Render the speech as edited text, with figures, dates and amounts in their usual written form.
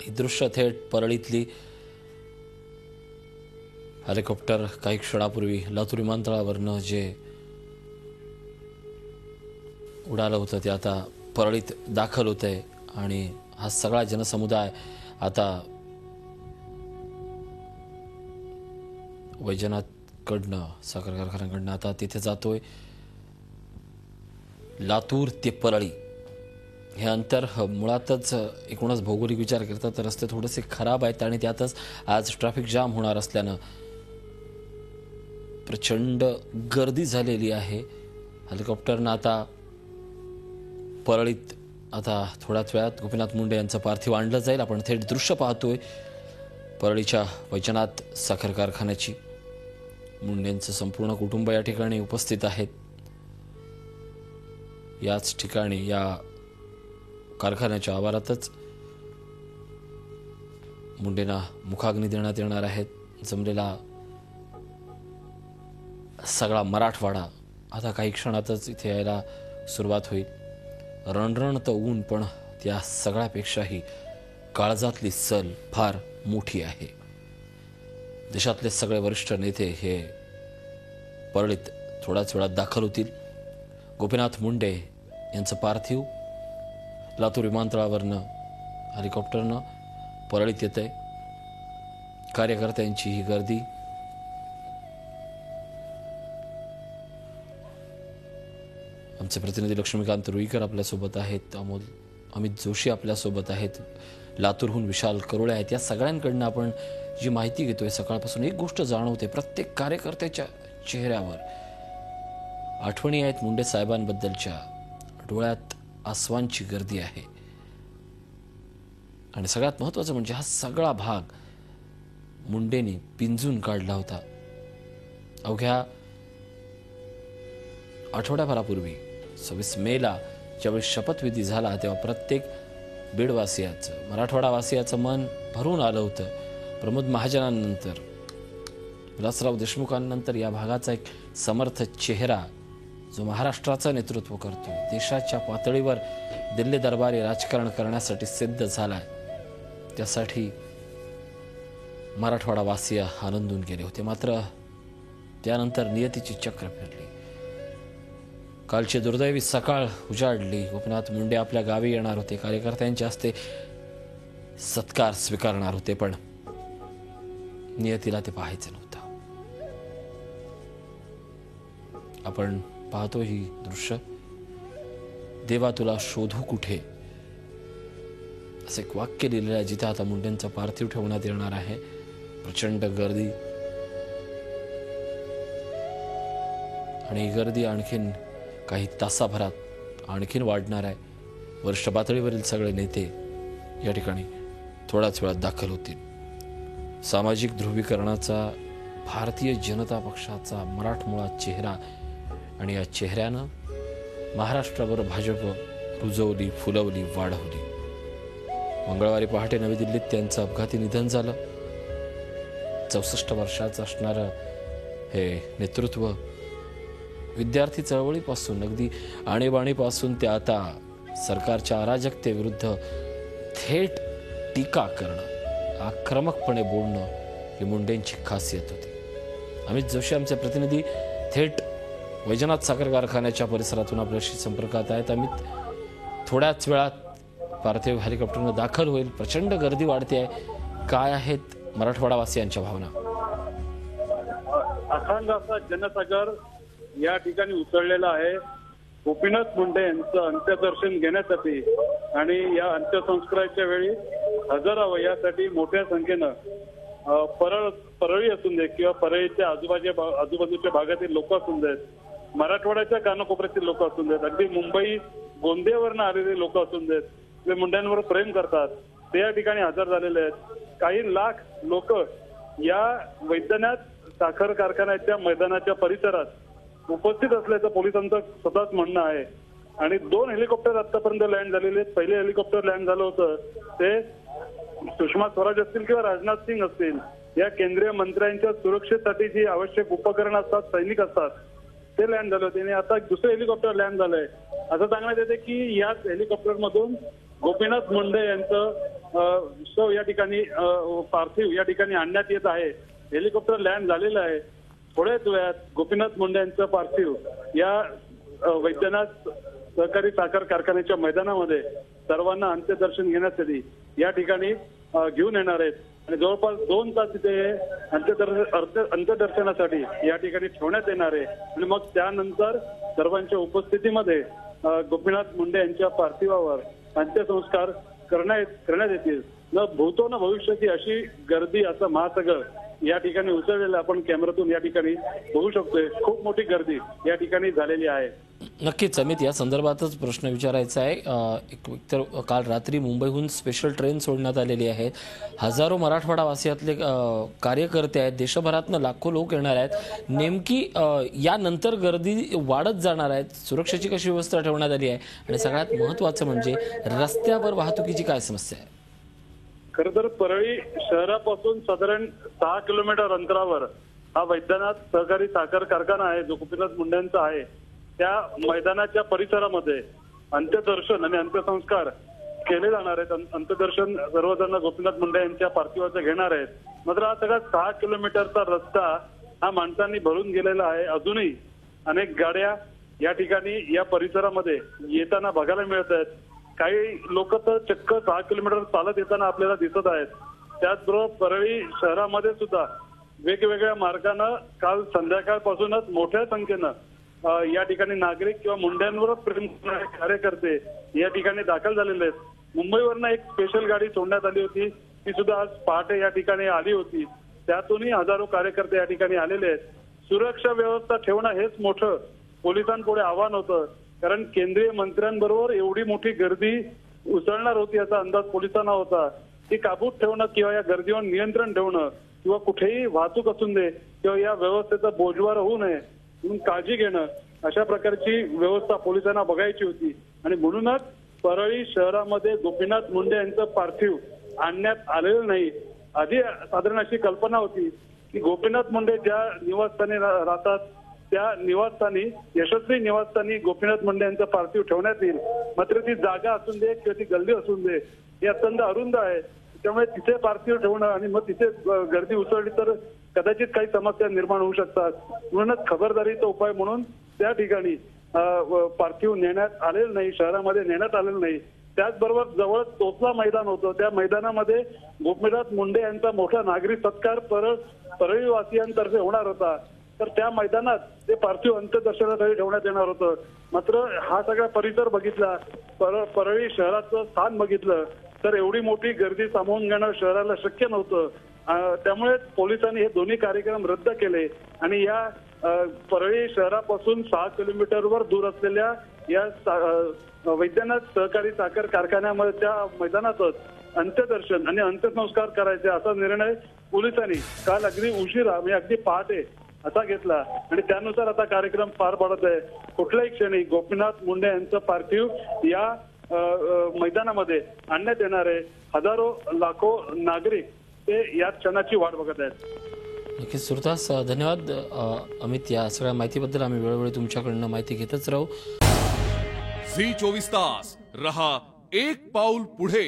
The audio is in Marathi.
ही दृश्य थेट परळीतली हेलिकॉप्टर काही क्षणापूर्वी लातूर विमानतळावरनं जे उडालं होतं ते आता परळीत दाखल होतंय आणि हा सगळा जनसमुदाय आता वैजनाथकडनं साखर कारखान्याकडनं आता तिथे जातोय। लातूर ते परळी हे अंतर मुळातच एकूणच भौगोलिक विचार करता तर रस्ते थोडेसे खराब आहेत आणि त्यातच आज ट्रॅफिक जाम होणार असल्यानं प्रचंड गर्दी झालेली आहे। हेलिकॉप्टरनं आता परळीत आता थोड्याच वेळात गोपीनाथ मुंडे यांचं पार्थिव आणलं जाईल। आपण थेट दृश्य पाहतोय परळीच्या वैजनाथ साखर कारखान्याची। मुंडेंचं संपूर्ण कुटुंब या ठिकाणी उपस्थित आहेत। याच ठिकाणी या कारखान्याच्या आवारातच मुंडेंना मुखाग्नी देण्यात येणार आहे। जमलेला सगळा मराठवाडा आता काही क्षणातच इथे यायला सुरुवात होईल। रणरणत ऊन पण त्या सगळ्यापेक्षाही काळजातली सल फार मोठी आहे। देशातले सगळे वरिष्ठ नेते हे परळीत थोड्याच वेळात दाखल होतील। गोपीनाथ मुंडे यांचं पार्थिव लातूर विमानतळावरनं हेलिकॉप्टरनं परळीत येतंय। कार्यकर्त्यांची ही गर्दी आमचे प्रतिनिधी लक्ष्मीकांत रुईकर आपल्यासोबत आहेत, अमित जोशी आपल्यासोबत आहेत, लातूरहून विशाल करोळे आहेत। या सगळ्यांकडनं आपण जी माहिती घेतोय सकाळपासून एक गोष्ट जाणवते प्रत्येक कार्यकर्त्याच्या चेहऱ्यावर आठवणी आहेत मुंडे साहेबांबद्दलच्या, डोळ्यात आसवांची गर्दी आहे आणि सगळ्यात महत्त्वाचं म्हणजे हा सगळा भाग मुंडेंनी पिंजून काढला होता। अवघ्या आठवड्याभरापूर्वी 26 मेला ज्यावेळी शपथविधी झाला तेव्हा प्रत्येक बीडवासियाचं मराठवाडावासियाचं मन भरून आलं होतं। प्रमोद महाजनांनंतर विलासराव देशमुखांनंतर या भागाचा एक समर्थ चेहरा जो महाराष्ट्राचं नेतृत्व करतो, देशाच्या पातळीवर दिल्ली दरबारी राजकारण करण्यासाठी सिद्ध झालाय, त्यासाठी मराठवाडावासीय आनंदून गेले होते। मात्र त्यानंतर नियतीची चक्र फिरली। कालची दुर्दैवी सकाळ उजाडली। गोपीनाथ मुंडे आपल्या गावी येणार होते, कार्यकर्त्यांच्या हस्ते सत्कार स्वीकारणार होते, पण नियतीला ते पाहायचं नव्हतं। आपण पाहतो ही दृश्य। देवा तुला शोधू कुठे असे एक वाक्य लिहिलेलं आहे जिथे आता मुंडेंचा पार्थिव ठेवण्यात येणार आहे। प्रचंड गर्दी आणि ही गर्दी आणखीन काही तासाभरात आणखीन वाढणार आहे। वरिष्ठ पातळीवरील सगळे नेते या ठिकाणी थोड्याच वेळात दाखल होतील। सामाजिक ध्रुवीकरणाचा भारतीय जनता पक्षाचा मराठमोळा चेहरा आणि या चेहऱ्यानं महाराष्ट्रावर भाजप रुजवली, फुलवली, वाढवली। मंगळवारी पहाटे नवी दिल्लीत त्यांचं अपघाती निधन झालं। 64 वर्षाचं असणारं हे नेतृत्व विद्यार्थी चळवळीपासून अगदी आणीबाणीपासून ते आता सरकारच्या अराजकतेविरुद्ध थेट टीका करणं, आक्रमकपणे बोलणं ही मुंडेंची खासियत होती। अमित जोशी आमचे प्रतिनिधी थेट वैजनाथ साखर कारखान्याच्या परिसरातून आपल्याशी संपर्कात आहेत। अमित, थोड्याच वेळात पार्थिव हेलिकॉप्टरनं दाखल होईल, प्रचंड गर्दी वाढते आहे, काय आहेत मराठवाडावासियांच्या भावना? अखंड असा जनसागर या ठिकाणी उसळलेला आहे गोपीनाथ मुंडे यांचं अंत्यदर्शन घेण्यासाठी आणि या अंत्यसंस्काराच्या वेळी हजर यासाठी मोठ्या संख्येनं परळी असून दे किंवा परळीच्या आजूबाजूच्या भागातील लोक असून देत, मराठवाड्याच्या कानाकोपऱ्यातील लोक असून देत, अगदी मुंबई गोंदियावरनं आलेले लोक असून देत, जे मुंड्यांवर प्रेम करतात ते या ठिकाणी हजर झालेले आहेत। काही लाख लोक या वैजनाथ साखर कारखान्याच्या मैदानाच्या परिसरात उपस्थित असल्याचं पोलिसांचं स्वतःच म्हणणं आहे आणि 2 हेलिकॉप्टर आतापर्यंत लँड झालेले आहेत। पहिले हेलिकॉप्टर लँड झालं होतं ते सुषमा स्वराज असतील किंवा राजनाथ सिंग असतील या केंद्रीय मंत्र्यांच्या सुरक्षेसाठी जी आवश्यक उपकरणं असतात, सैनिक असतात, ते लँड झाले होते आणि आता दुसरं हेलिकॉप्टर लँड झालंय। असं सांगण्यात येते की याच हेलिकॉप्टर मधून गोपीनाथ मुंडे यांचं शव या ठिकाणी पार्थिव या ठिकाणी आणण्यात येत आहे. हेलिकॉप्टर लँड झालेलं आहे. थोड्याच वेळात गोपीनाथ मुंडे यांचं पार्थिव या वैद्यनाथ सहकारी साखर कारखान्याच्या मैदानामध्ये सर्वांना अंत्यदर्शन घेण्यासाठी या ठिकाणी घेऊन येणार आहेत आणि जवळपास 2 तास तिथे अंत्यदर्शनासाठी या ठिकाणी ठेवण्यात येणार आहे आणि मग त्यानंतर सर्वांच्या उपस्थितीमध्ये गोपीनाथ मुंडे यांच्या पार्थिवावर अंत्यसंस्कार करण्यात येतील. न भूतो न भविष्याची अशी गर्दी असं महासागर या ठिकाणी उसळलेलं आपण कॅमेऱ्यातून या ठिकाणी बघू शकतोय. खूप मोठी गर्दी या ठिकाणी झालेली आहे. नक्कीच अमित, या संदर्भातच प्रश्न विचारायचा आहे. तर काल रात्री मुंबईहून स्पेशल ट्रेन सोडण्यात आलेली आहे. हजारो मराठवाडा वासियातले कार्यकर्ते आहेत, देशभरातनं लाखो लोक येणार आहेत. नेमकी यानंतर गर्दी वाढत जाणार आहेत. सुरक्षेची कशी व्यवस्था ठेवण्यात आली आहे आणि सगळ्यात महत्त्वाचं म्हणजे रस्त्यावर वाहतुकीची काय समस्या आहे? खरं तर परळी शहरापासून साधारण 6 किलोमीटर अंतरावर हा वैद्यनाथ सहकारी साखर कारखाना आहे जो गोपीनाथ मुंडेंचा आहे. त्या मैदानाच्या परिसरामध्ये अंत्यदर्शन आणि अंत्यसंस्कार केले जाणार आहेत. अंत्यदर्शन सर्वजण गोपीनाथ मुंडे यांच्या पार्थिवाचं घेणार आहेत. मात्र हा सगळा 6 किलोमीटरचा रस्ता हा माणसांनी भरून गेलेला आहे. अजूनही अनेक गाड्या या ठिकाणी या परिसरामध्ये येताना बघायला मिळत आहेत. काही लोक तर चक्क 6 किलोमीटर चालत येताना आपल्याला दिसत आहेत. त्याचबरोबर परळी शहरामध्ये सुद्धा वेगवेगळ्या मार्गानं काल संध्याकाळपासूनच मोठ्या संख्येनं या ठिकाणी नागरिक किंवा मुंड्यांवर प्रेम करणारे कार्यकर्ते या ठिकाणी दाखल झालेले आहेत. मुंबईवरनं एक स्पेशल गाडी सोडण्यात आली होती. ती सुद्धा आज पहाटे या ठिकाणी आली होती. त्यातूनही हजारो कार्यकर्ते या ठिकाणी आलेले आहेत. सुरक्षा व्यवस्था ठेवणं हेच मोठं पोलिसांपुढे आव्हान होतं. कारण केंद्रीय मंत्र्यांबरोबर एवढी मोठी गर्दी उसळणार होती याचा अंदाज पोलिसांना होता. ती काबूत ठेवणं किंवा या गर्दीवर नियंत्रण ठेवणं किंवा कुठेही वाहतूक असून दे किंवा या व्यवस्थेचा बोजवार होऊ नये म्हणून काळजी घेणं अशा प्रकारची व्यवस्था पोलिसांना बघायची होती. आणि म्हणूनच परळी शहरामध्ये गोपीनाथ मुंडे यांचं पार्थिव आणण्यात आलेलं नाही. आधी साधारण अशी कल्पना होती की गोपीनाथ मुंडे ज्या निवासस्थानी राहतात त्या निवासस्थानी, यशस्वी निवासस्थानी गोपीनाथ मुंडे यांचं पार्थिव ठेवण्यात येईल. मात्र ती जागा असून दे किंवा ती गल्ली असून दे ही अत्यंत अरुंद आहे. त्यामुळे तिथे पार्थिव ठेवणं आणि मग तिथे गर्दी उसळली तर कदाचित काही समस्या निर्माण होऊ शकतात. म्हणूनच खबरदारीचा उपाय म्हणून त्या ठिकाणी पार्थिव नेण्यात आलेलं नाही, शहरामध्ये नेण्यात आलेलं नाही. त्याचबरोबर जवळ तोतला मैदान होतं. त्या मैदानामध्ये गोपीनाथ मुंडे यांचा मोठा नागरी सत्कार परळीवासियांतर्फे होणार होता. तर त्या मैदानात ते पार्थिव अंत्यदर्शनासाठी ठेवण्यात येणार होतं. मात्र हा सगळा परिसर बघितला, परळी शहराचं स्थान बघितलं तर एवढी मोठी गर्दी सामावून घेणं शहराला शक्य नव्हतं. त्यामुळे पोलिसांनी हे दोन्ही कार्यक्रम रद्द केले आणि या परळी शहरापासून 6 किलोमीटरवर दूर असलेल्या या वैद्यनाथ सहकारी साखर कारखान्यामध्ये त्या मैदानातच अंत्यदर्शन आणि अंत्यसंस्कार करायचे असा निर्णय पोलिसांनी काल अगदी उशिरा म्हणजे अगदी पहाटे असा घेतला आणि त्यानुसार आता कार्यक्रम पार पडत आहे. कुठल्याही क्षणी गोपीनाथ मुंडे यांचं पार्थिव या मैदानामध्ये आणण्यात येणार आहे. हजारो लाखो नागरिक ते या क्षणाची वाट बघत आहेत. नक्कीच सुरतास, धन्यवाद अमित. या सगळ्या माहितीबद्दल आम्ही वेळोवेळी तुमच्याकडनं माहिती घेतच राहू. झी 24 तास रहा एक पाऊल पुढे.